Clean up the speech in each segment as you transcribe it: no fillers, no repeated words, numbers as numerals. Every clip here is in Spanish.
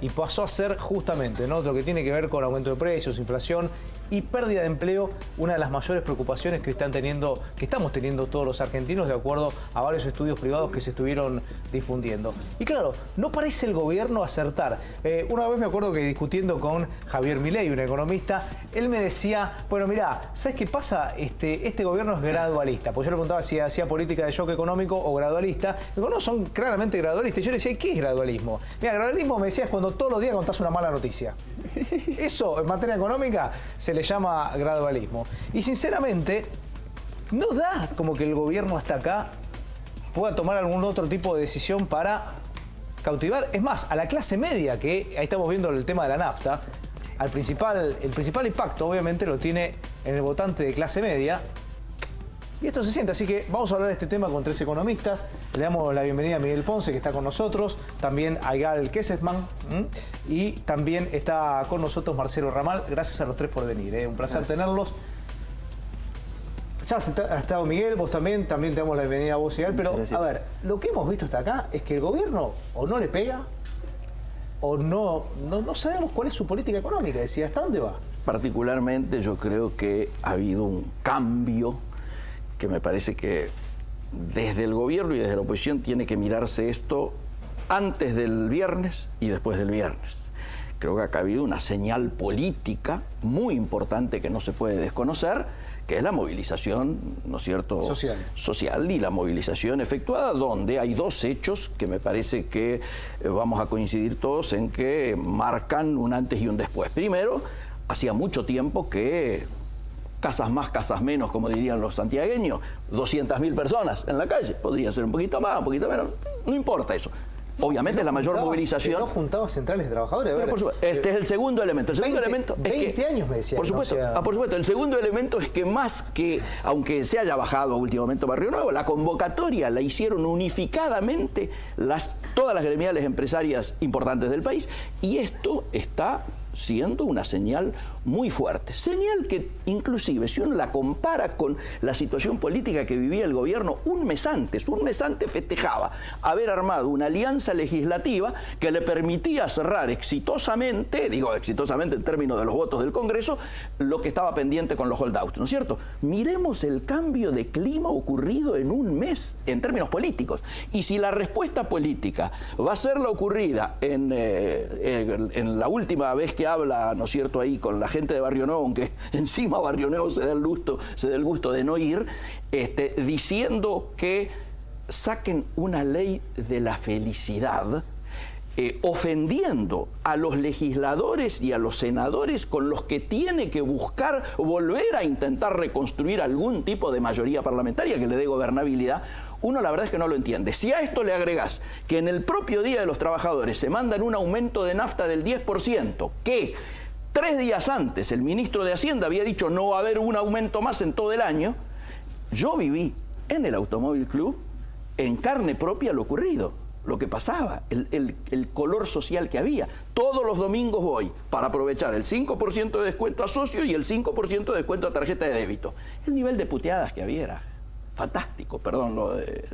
y pasó a ser justamente, ¿no?, lo que tiene que ver con aumento de precios, inflación y pérdida de empleo, una de las mayores preocupaciones que estamos teniendo todos los argentinos, de acuerdo a varios estudios privados que se estuvieron difundiendo. Y claro, no parece el gobierno acertar. Una vez me acuerdo que discutiendo con Javier Milei, un economista, él me decía, bueno, mirá, ¿sabes qué pasa? Este gobierno es gradualista. Pues yo le preguntaba si hacía política de shock económico o gradualista. Me dijo, no, son claramente gradualistas. Y yo le decía, ¿qué es gradualismo? Mira, gradualismo, me decía, es cuando todos los días contás una mala noticia. Eso, en materia económica, se le llama gradualismo. Y sinceramente, no da como que el gobierno hasta acá pueda tomar algún otro tipo de decisión para cautivar. Es más, a la clase media, que ahí estamos viendo el tema de la nafta, el principal impacto obviamente lo tiene en el votante de clase media. Y esto se siente, así que vamos a hablar de este tema con tres economistas. Le damos la bienvenida a Miguel Ponce, que está con nosotros, también a Igal Kesesman, y también está con nosotros Marcelo Ramal. Gracias a los tres por venir, un placer tenerlos. Ya ha estado Miguel, vos también te damos la bienvenida a vos, Igal, pero a ver, lo que hemos visto hasta acá es que el gobierno o no le pega, o no sabemos cuál es su política económica, es decir, ¿hasta dónde va? Particularmente yo creo que ha habido un cambio que me parece que desde el gobierno y desde la oposición tiene que mirarse esto antes del viernes y después del viernes. Creo que acá ha habido una señal política muy importante que no se puede desconocer, que es la movilización, ¿no es cierto?, social y la movilización efectuada, donde hay dos hechos que me parece que vamos a coincidir todos en que marcan un antes y un después. Primero, hacía mucho tiempo que casas más, casas menos, como dirían los santiagueños, 200.000 personas en la calle, podría ser un poquito más, un poquito menos, no importa eso. Obviamente la mayor movilización... No juntaba centrales de trabajadores. Pero por supuesto, este es el segundo elemento. El segundo elemento es 20 años me decían. Por supuesto, por supuesto. El segundo elemento es que más que, aunque se haya bajado a último momento Barrio Nuevo, la convocatoria la hicieron unificadamente todas las gremiales empresarias importantes del país, y esto está siendo una señal muy fuerte. Señal que inclusive, si uno la compara con la situación política que vivía el gobierno un mes antes festejaba haber armado una alianza legislativa que le permitía cerrar exitosamente, digo exitosamente en términos de los votos del Congreso, lo que estaba pendiente con los holdouts, ¿no es cierto? Miremos el cambio de clima ocurrido en un mes en términos políticos. Y si la respuesta política va a ser la ocurrida en la última vez que habla, ¿no es cierto?, ahí con la gente de Barrio Nuevo, aunque encima Barrio Nuevo se da el gusto de no ir, diciendo que saquen una ley de la felicidad, ofendiendo a los legisladores y a los senadores con los que tiene que buscar volver a intentar reconstruir algún tipo de mayoría parlamentaria que le dé gobernabilidad. Uno la verdad es que no lo entiende. Si a esto le agregás que en el propio Día de los Trabajadores se mandan un aumento de nafta del 10%, que 3 días antes el ministro de Hacienda había dicho no va a haber un aumento más en todo el año, yo viví en el Automóvil Club en carne propia lo ocurrido, lo que pasaba, el color social que había. Todos los domingos voy para aprovechar el 5% de descuento a socio y el 5% de descuento a tarjeta de débito. El nivel de puteadas que había era fantástico, perdón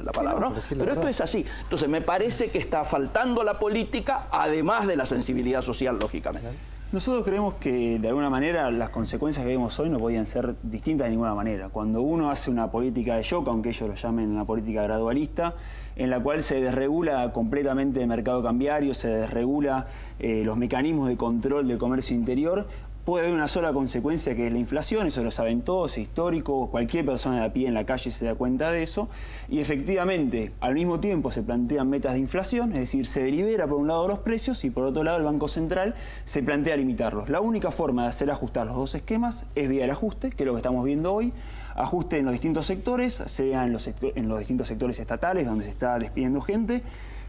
la palabra, ¿no? Pero esto es así. Entonces me parece que está faltando a la política, además de la sensibilidad social, lógicamente. Nosotros creemos que de alguna manera las consecuencias que vemos hoy no podían ser distintas de ninguna manera. Cuando uno hace una política de shock, aunque ellos lo llamen una política gradualista, en la cual se desregula completamente el mercado cambiario, se desregula los mecanismos de control del comercio interior, puede haber una sola consecuencia, que es la inflación. Eso lo saben todos, es histórico, cualquier persona de a pie en la calle se da cuenta de eso, y efectivamente al mismo tiempo se plantean metas de inflación, es decir, se delibera por un lado los precios y por otro lado el Banco Central se plantea limitarlos. La única forma de hacer ajustar los dos esquemas es vía el ajuste, que es lo que estamos viendo hoy, ajuste en los distintos sectores, sea en los distintos sectores estatales donde se está despidiendo gente,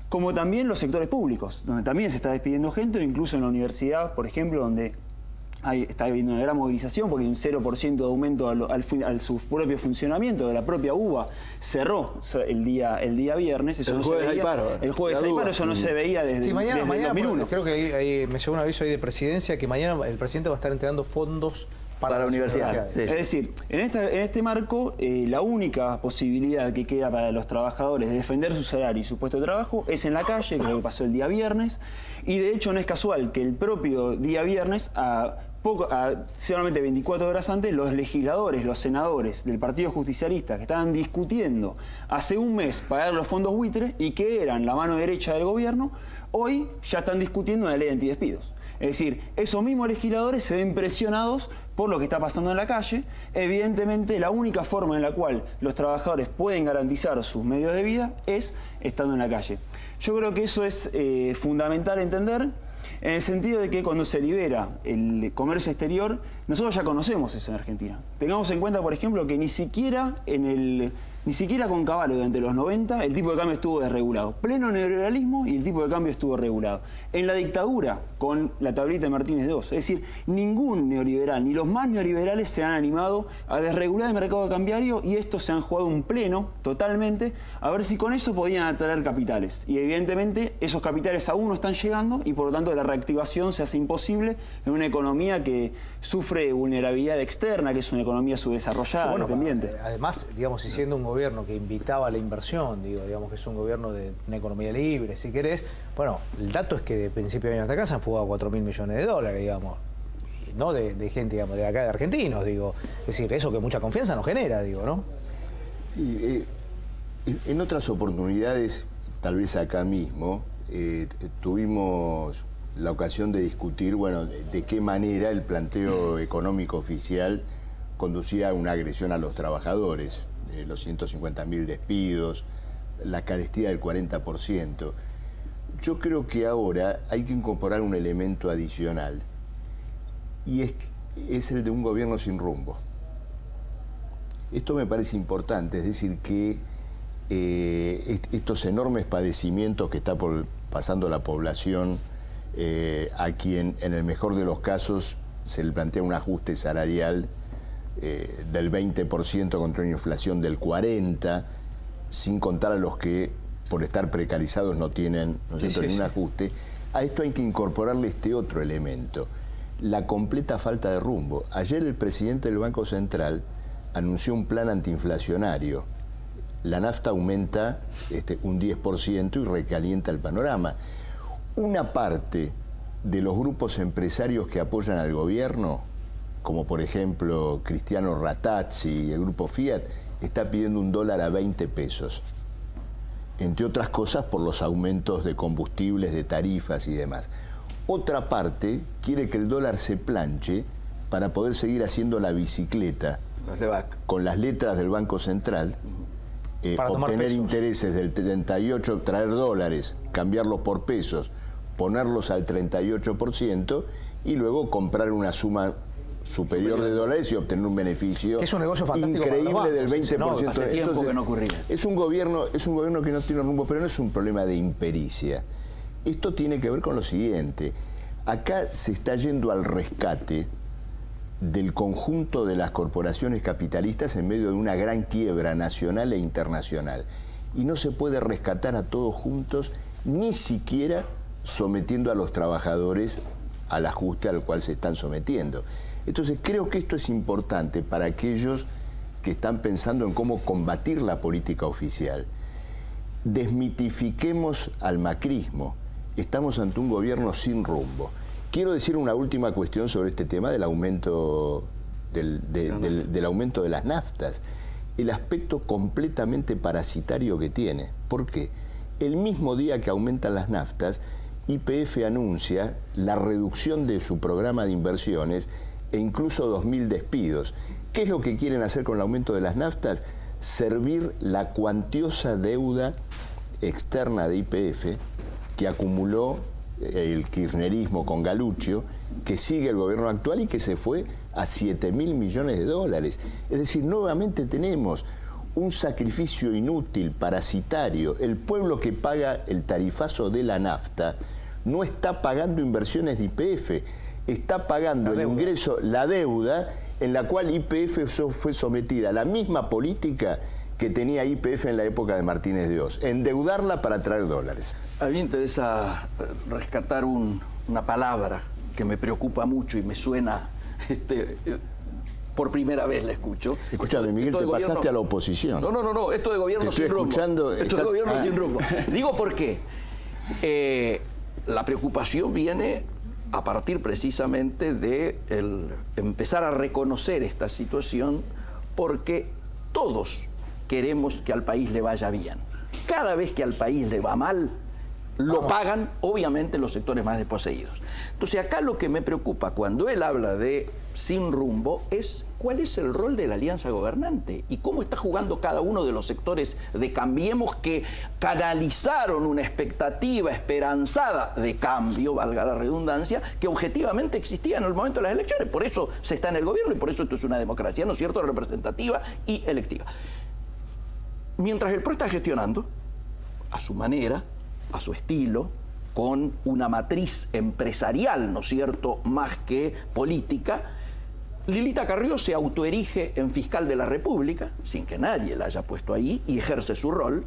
como también los sectores públicos, donde también se está despidiendo gente, o incluso en la universidad, por ejemplo, donde está habiendo una gran movilización porque hay un 0% de aumento al su propio funcionamiento de la propia UBA. Cerró el día viernes. Eso el jueves hay paro. El jueves hay paro, eso no se veía desde, mañana, desde el 2001. Creo que me llegó un aviso ahí de presidencia que mañana el presidente va a estar entregando fondos para la universidad. Es decir, en este marco, la única posibilidad que queda para los trabajadores de defender su salario y su puesto de trabajo es en la calle, que es lo que pasó el día viernes, y de hecho no es casual que el propio día viernes, solamente 24 horas antes, los legisladores, los senadores del Partido Justicialista que estaban discutiendo hace un mes pagar los fondos buitre y que eran la mano derecha del gobierno, hoy ya están discutiendo una ley de antidespidos. Es decir, esos mismos legisladores se ven presionados por lo que está pasando en la calle. Evidentemente, la única forma en la cual los trabajadores pueden garantizar sus medios de vida es estando en la calle. Yo creo que eso es fundamental entender, en el sentido de que cuando se libera el comercio exterior, nosotros ya conocemos eso en Argentina. Tengamos en cuenta, por ejemplo, que ni siquiera con Cavallo durante los 90 el tipo de cambio estuvo desregulado. Pleno neoliberalismo y el tipo de cambio estuvo regulado. En la dictadura, con la tablita de Martínez II. Es decir, ningún neoliberal, ni los más neoliberales se han animado a desregular el mercado cambiario, y estos se han jugado un pleno totalmente a ver si con eso podían atraer capitales. Y evidentemente esos capitales aún no están llegando, y por lo tanto la reactivación se hace imposible en una economía que sufre vulnerabilidad externa, que es una economía subdesarrollada, sí, bueno, dependiente. Además, digamos, y siendo un gobierno que invitaba a la inversión, digamos que es un gobierno de una economía libre, si querés, bueno, el dato es que de principio de año hasta acá se han fugado 4.000 millones de dólares, digamos, y no de gente, digamos, de acá de argentinos, digo. Es decir, eso que mucha confianza nos genera, digo, ¿no? Sí, en otras oportunidades, tal vez acá mismo, tuvimos la ocasión de discutir, bueno, de qué manera el planteo económico oficial conducía a una agresión a los trabajadores, los 150.000 despidos, la carestía del 40%. Yo creo que ahora hay que incorporar un elemento adicional, y es el de un gobierno sin rumbo. Esto me parece importante, es decir, que estos enormes padecimientos que está pasando la población, a quien en el mejor de los casos se le plantea un ajuste salarial del 20% contra una inflación del 40%, sin contar a los que por estar precarizados no tienen ningún ajuste. A esto hay que incorporarle este otro elemento, la completa falta de rumbo. Ayer el presidente del Banco Central anunció un plan antiinflacionario. La nafta aumenta un 10% y recalienta el panorama. Una parte de los grupos empresarios que apoyan al gobierno, como por ejemplo Cristiano Ratazzi y el grupo Fiat, está pidiendo $1 a 20 pesos. Entre otras cosas por los aumentos de combustibles, de tarifas y demás. Otra parte quiere que el dólar se planche para poder seguir haciendo la bicicleta con las letras del Banco Central, obtener intereses del 38%, traer dólares, cambiarlos por pesos, ponerlos al 38% y luego comprar una suma superior de dólares y obtener un beneficio es un negocio increíble del 20%. No, hace tiempo entonces, que no ocurría. Es un gobierno que no tiene rumbo, pero no es un problema de impericia. Esto tiene que ver con lo siguiente. Acá se está yendo al rescate del conjunto de las corporaciones capitalistas en medio de una gran quiebra nacional e internacional. Y no se puede rescatar a todos juntos, ni siquiera sometiendo a los trabajadores al ajuste al cual se están sometiendo. Entonces creo que esto es importante para aquellos que están pensando en cómo combatir la política oficial. Desmitifiquemos al macrismo. Estamos ante un gobierno sin rumbo. Quiero decir una última cuestión sobre este tema del aumento del aumento de las naftas. El aspecto completamente parasitario que tiene. ¿Por qué? El mismo día que aumentan las naftas, YPF anuncia la reducción de su programa de inversiones e incluso 2.000 despidos. ¿Qué es lo que quieren hacer con el aumento de las naftas? Servir la cuantiosa deuda externa de YPF que acumuló el kirchnerismo con Galluccio, que sigue el gobierno actual y que se fue a 7.000 millones de dólares. Es decir, nuevamente tenemos un sacrificio inútil, parasitario. El pueblo que paga el tarifazo de la nafta no está pagando inversiones de YPF, está pagando el ingreso, la deuda, en la cual YPF fue sometida a la misma política que tenía YPF en la época de Martínez de Oz, endeudarla para traer dólares. A mí me interesa rescatar una palabra que me preocupa mucho y me suena por primera vez la escucho. Escúchame, Miguel, te pasaste a la oposición. No, esto de gobierno sin rumbo. Esto de gobierno sin rumbo. Digo por qué. La preocupación viene a partir precisamente de empezar a reconocer esta situación, porque todos queremos que al país le vaya bien. Cada vez que al país le va mal, lo pagan, obviamente, los sectores más desposeídos. Entonces, acá lo que me preocupa cuando él habla de sin rumbo es cuál es el rol de la alianza gobernante y cómo está jugando cada uno de los sectores de Cambiemos que canalizaron una expectativa esperanzada de cambio, valga la redundancia, que objetivamente existía en el momento de las elecciones. Por eso se está en el gobierno y por eso esto es una democracia, ¿no es cierto?, representativa y electiva. Mientras el PRO está gestionando, a su manera, a su estilo, con una matriz empresarial, ¿no es cierto?, más que política, Lilita Carrió se autoerige en fiscal de la República, sin que nadie la haya puesto ahí, y ejerce su rol.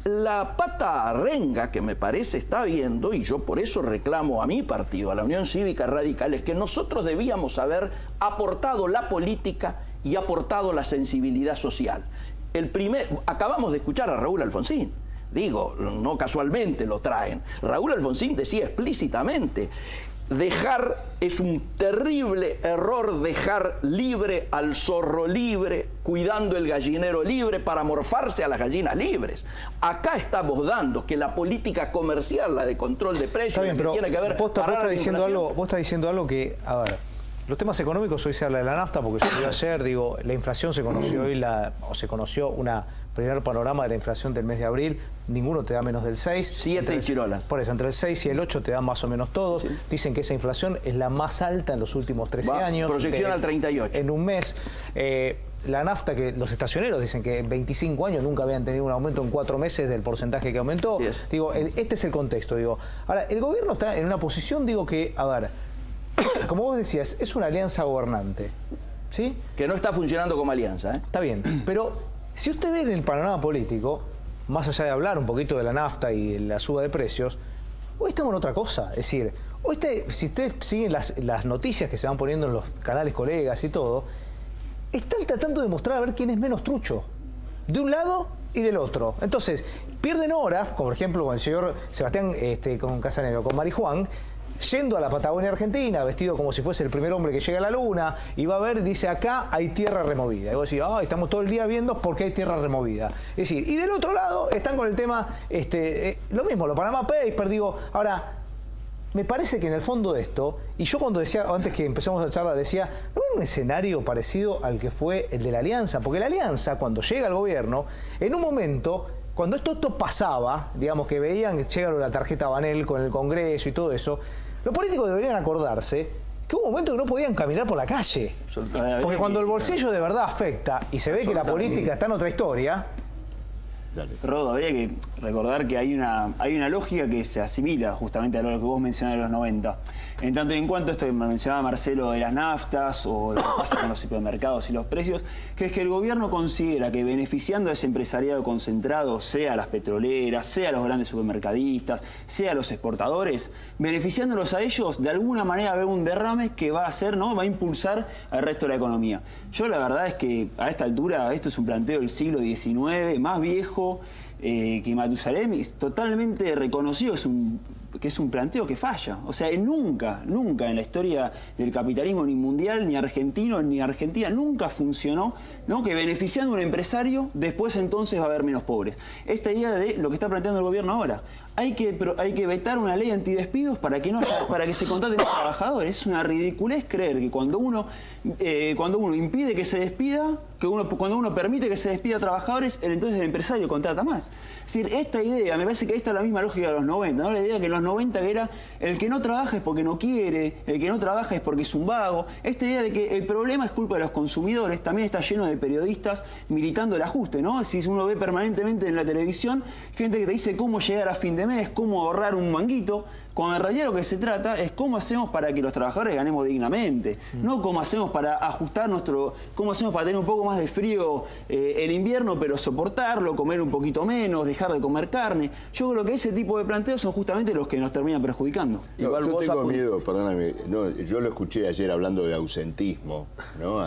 La pata renga que me parece está viendo, y yo por eso reclamo a mi partido, a la Unión Cívica Radical, es que nosotros debíamos haber aportado la política y aportado la sensibilidad social. Acabamos de escuchar a Raúl Alfonsín. Digo, no casualmente lo traen. Raúl Alfonsín decía explícitamente, es un terrible error dejar libre al zorro libre, cuidando el gallinero libre para morfarse a las gallinas libres. Acá estamos dando que la política comercial, la de control de precios, bien, pero tiene que ver vos estás diciendo algo que, a ver, los temas económicos, hoy se habla de la nafta porque se vio ayer, digo, la inflación se conoció hoy, se conoció una primer panorama de la inflación del mes de abril, ninguno te da menos del 6. 7 y chirolas. Por eso, entre el 6 y el 8 te dan más o menos todos. Sí. Dicen que esa inflación es la más alta en los últimos 13 años. Proyección al 38. En un mes. La nafta, que los estacioneros dicen que en 25 años nunca habían tenido un aumento en 4 meses del porcentaje que aumentó. Digo, este es el contexto, digo. Ahora, el gobierno está en una posición, digo, que, a ver, como vos decías, es una alianza gobernante, ¿sí? Que no está funcionando como alianza, ¿eh? Está bien, pero si usted ve en el panorama político, más allá de hablar un poquito de la nafta y de la suba de precios, hoy estamos en otra cosa. Es decir, hoy si ustedes siguen las noticias que se van poniendo en los canales colegas y todo, están tratando de mostrar a ver quién es menos trucho, de un lado y del otro. Entonces, pierden horas, como por ejemplo con el señor Sebastián con Casanero, con Marijuán, yendo a la Patagonia Argentina, vestido como si fuese el primer hombre que llega a la luna, y va a ver, dice, acá hay tierra removida. Y vos decís, estamos todo el día viendo por qué hay tierra removida. Es decir, y del otro lado están con el tema, lo mismo, lo Panama Papers, digo, ahora, me parece que en el fondo de esto, y yo cuando decía, antes que empezamos la charla, decía, ¿no hay un escenario parecido al que fue el de la Alianza? Porque la Alianza, cuando llega al gobierno, en un momento, cuando esto pasaba, digamos que veían que llega la tarjeta Banel con el Congreso y todo eso, los políticos deberían acordarse que hubo un momento que no podían caminar por la calle. Porque cuando el bolsillo de verdad afecta y se ve que la política está en otra historia... Rodo, habría que recordar que hay una lógica que se asimila justamente a lo que vos mencionás de los 90. En tanto y en cuanto esto que mencionaba Marcelo de las naftas o lo que pasa con los supermercados y los precios, que es que el gobierno considera que beneficiando a ese empresariado concentrado, sea las petroleras, sea los grandes supermercadistas, sea los exportadores, beneficiándolos a ellos, de alguna manera va a haber un derrame que va a hacer, ¿no? Va a impulsar al resto de la economía. Yo la verdad es que a esta altura esto es un planteo del siglo XIX, más viejo que Matusalem, es totalmente reconocido, que es un planteo que falla. O sea, nunca en la historia del capitalismo ni mundial, ni argentino, ni Argentina, nunca funcionó, ¿no?, que beneficiando a un empresario, después entonces va a haber menos pobres. Esta idea de lo que está planteando el gobierno ahora, hay que vetar una ley antidespidos para que se contraten a trabajadores. Es una ridiculez creer que cuando uno impide que se despida, cuando uno permite que se despida a trabajadores, entonces el empresario contrata más. Es decir, esta idea, me parece que esta es la misma lógica de los 90, ¿no? La idea que en los 90 que era el que no trabaja es porque no quiere, el que no trabaja es porque es un vago. Esta idea de que el problema es culpa de los consumidores también está lleno de periodistas militando el ajuste, ¿no? Si uno ve permanentemente en la televisión gente que te dice cómo llegar a fin de mes, cómo ahorrar un manguito, Cuando en realidad lo que se trata es cómo hacemos para que los trabajadores ganemos dignamente, no cómo hacemos para ajustar cómo hacemos para tener un poco más de frío el invierno, pero soportarlo, comer un poquito menos, dejar de comer carne. Yo creo que ese tipo de planteos son justamente los que nos terminan perjudicando. No, Igual yo vos tengo miedo, perdóname, no, yo lo escuché ayer hablando de ausentismo, ¿no?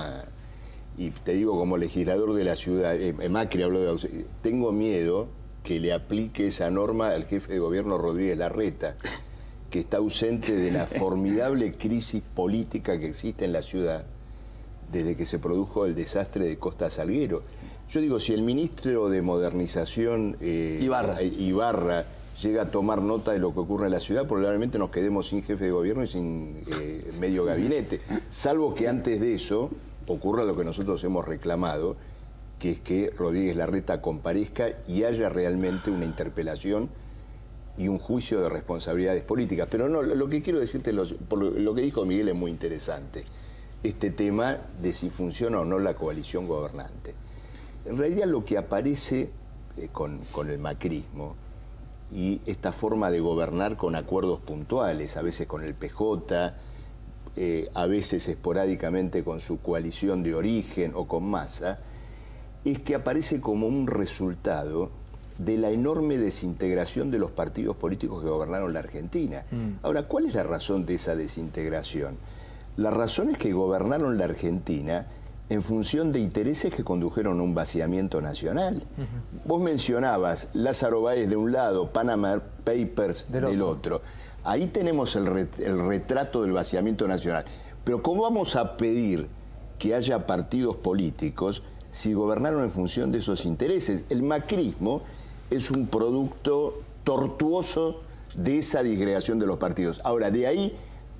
Y te digo, como legislador de la ciudad, Macri habló de ausentismo, tengo miedo que le aplique esa norma al jefe de gobierno Rodríguez Larreta, que está ausente de la formidable crisis política que existe en la ciudad desde que se produjo el desastre de Costa Salguero. Yo digo, si el ministro de Modernización Ibarra llega a tomar nota de lo que ocurre en la ciudad, probablemente nos quedemos sin jefe de gobierno y sin medio gabinete, salvo que antes de eso ocurra lo que nosotros hemos reclamado, que es que Rodríguez Larreta comparezca y haya realmente una interpelación y un juicio de responsabilidades políticas. Pero no, lo que quiero decirte, por lo que dijo Miguel es muy interesante, este tema de si funciona o no la coalición gobernante. En realidad lo que aparece con el macrismo y esta forma de gobernar con acuerdos puntuales, a veces con el PJ, a veces esporádicamente con su coalición de origen o con Massa, es que aparece como un resultado de la enorme desintegración de los partidos políticos que gobernaron la Argentina. Ahora, ¿cuál es la razón de esa desintegración? La razón es que gobernaron la Argentina en función de intereses que condujeron a un vaciamiento nacional. Vos mencionabas Lázaro Báez de un lado, Panama Papers del otro. Ahí tenemos el retrato del vaciamiento nacional. Pero ¿cómo vamos a pedir que haya partidos políticos si gobernaron en función de esos intereses? El macrismo es un producto tortuoso de esa disgregación de los partidos. Ahora, de ahí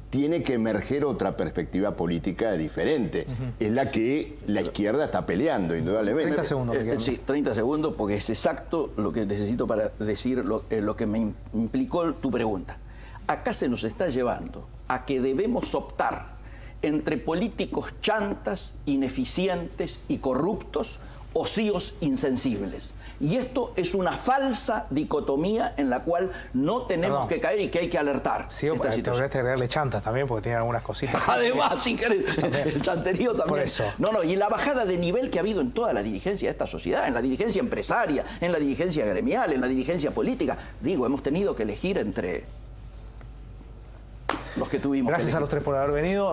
tiene que emerger otra perspectiva política diferente. Es la que la izquierda está peleando, indudablemente. 30 segundos. Sí, 30 segundos, porque es exacto lo que necesito para decir lo que me implicó tu pregunta. Acá se nos está llevando a que debemos optar entre políticos chantas, ineficientes y corruptos, ocíos insensibles. Y esto es una falsa dicotomía en la cual no tenemos que caer y que hay que alertar. Sí, te voy a agregarle chantas también, porque tiene algunas cositas. Además, si querés, el chanterío también. Por eso. No, y la bajada de nivel que ha habido en toda la dirigencia de esta sociedad, en la dirigencia empresaria, en la dirigencia gremial, en la dirigencia política. Digo, hemos tenido que elegir entre los que tuvimos. Gracias a los tres por haber venido.